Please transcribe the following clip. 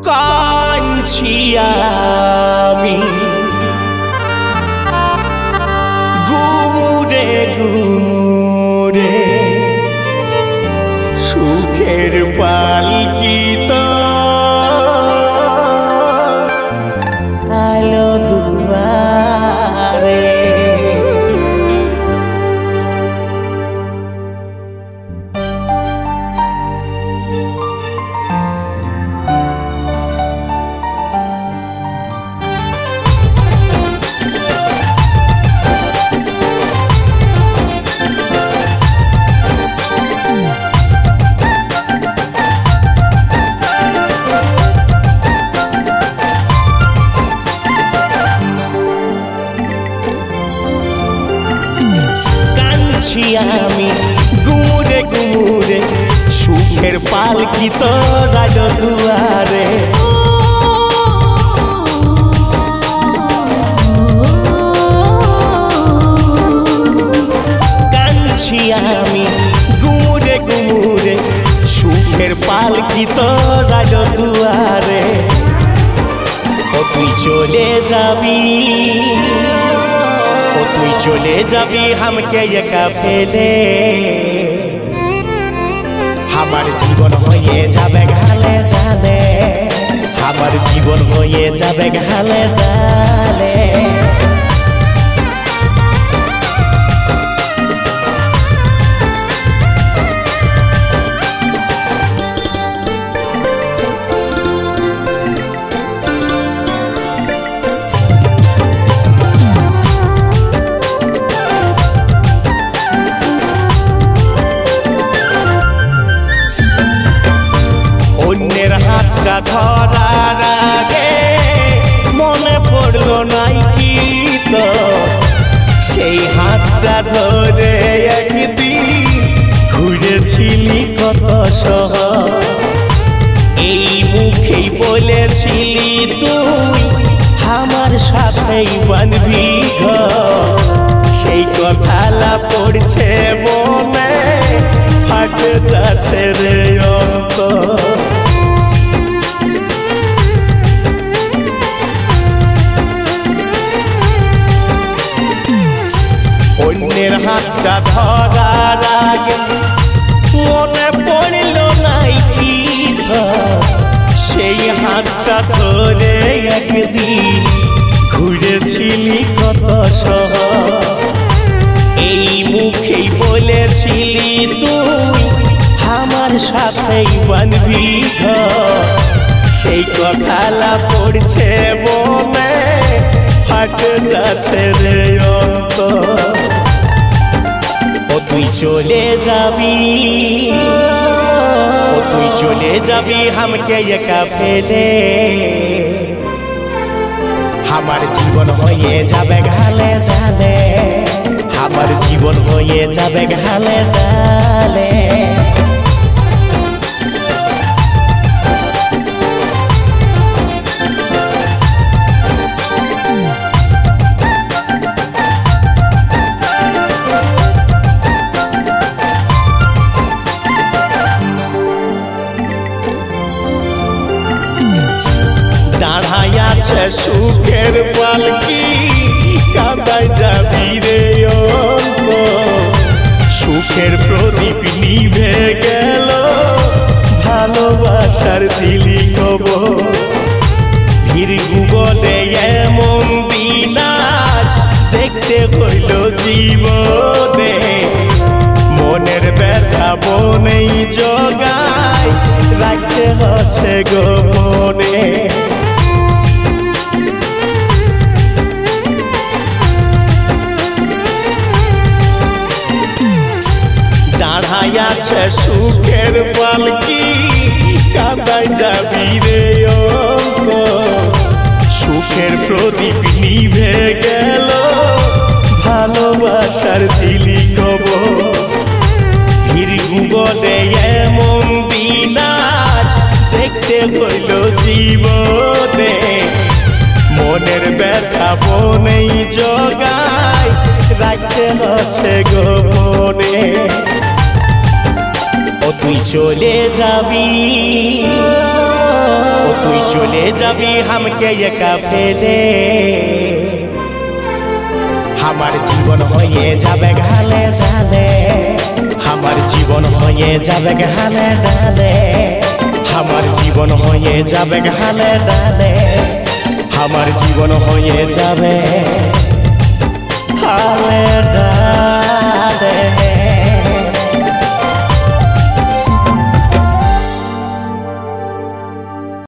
কাঁদছি আমি গুমুরে গুমুরে সুখের পালকি তো আলো দুয়ারে আমি গুমুরে গুমুরে সুখের পালকি তো রাজ দুয়ারে কাঁদছি আমি গুমুরে গুমুরে সুখের পালকি তো রাজ দুয়ারে ও তুই চলে যাবি তুই চলে যাবি हमके একা ফেলে আমার জীবন হয়ে যাবে গালে গালে আমার জীবন হয়ে যাবে গালে গালে অন্যের হাতটা ধরার আগে মনে পড়লো নাই কি তো সেই হাতটা ধরে একদিন ঘুরেছিলি কত শহর এই মুখেই বলেছিলি তুই আমার সাথেই বানবি ঘর সেই কথাটা পড়ছে মনে ফাটে যাচ্ছে রে অন্তর অন্যের হাতটা ধরার আগে মনে পড়ল নাই কি সেই হাতটা ধরে একদিন ঘুরেছিলি কত শহর এই মুখেই বলেছিলি তুই আমার সাথেই বানবি ঘর সেই কথাটা পড়ছে মনে ফাটে যাচ্ছে রে অন্তর ও তুই চলে যাবি ও তুই চলে যাবি हमके একা ফেলে আমার জীবন হয়ে যাবে গালে গালে আমার জীবন হয়ে যাবে গালে গালে দাঁড়ায় আছে সুখের পালকি কাঁদায় যাবি রে অন্ত সুখের প্রদীপ নিভে গেল ভালোবাসার দিলি কবর ভিড়গু বলে এমন দিনাজ দেখতে হইল জীবনে মনের ব্যথা বনেই জগায় রাখতে হচ্ছে গোপনে দাঁড়ায় আছে সুখের পালকি কাঁদায় যাবি রে অন্ত সুখের প্রদীপ নিভে গেল ভালোবাসার দিলি কবর ভিড়গু বলে এমন দিনাজ দেখতে হইল জীবনে মনের ব্যথা বনেই জগায় রাখতে হচ্ছে গোপনে ও তুই চলে যাবি ও তুই চলে যাবি हमके একা ফেলে আমার জীবন হয়ে যাবে গালে ডালে আমার জীবন হয়ে যাবে গালে ডালে আমার জীবন হয়ে যাবে গালে ডালে আমার জীবন হয়ে যাবে গালে ডালে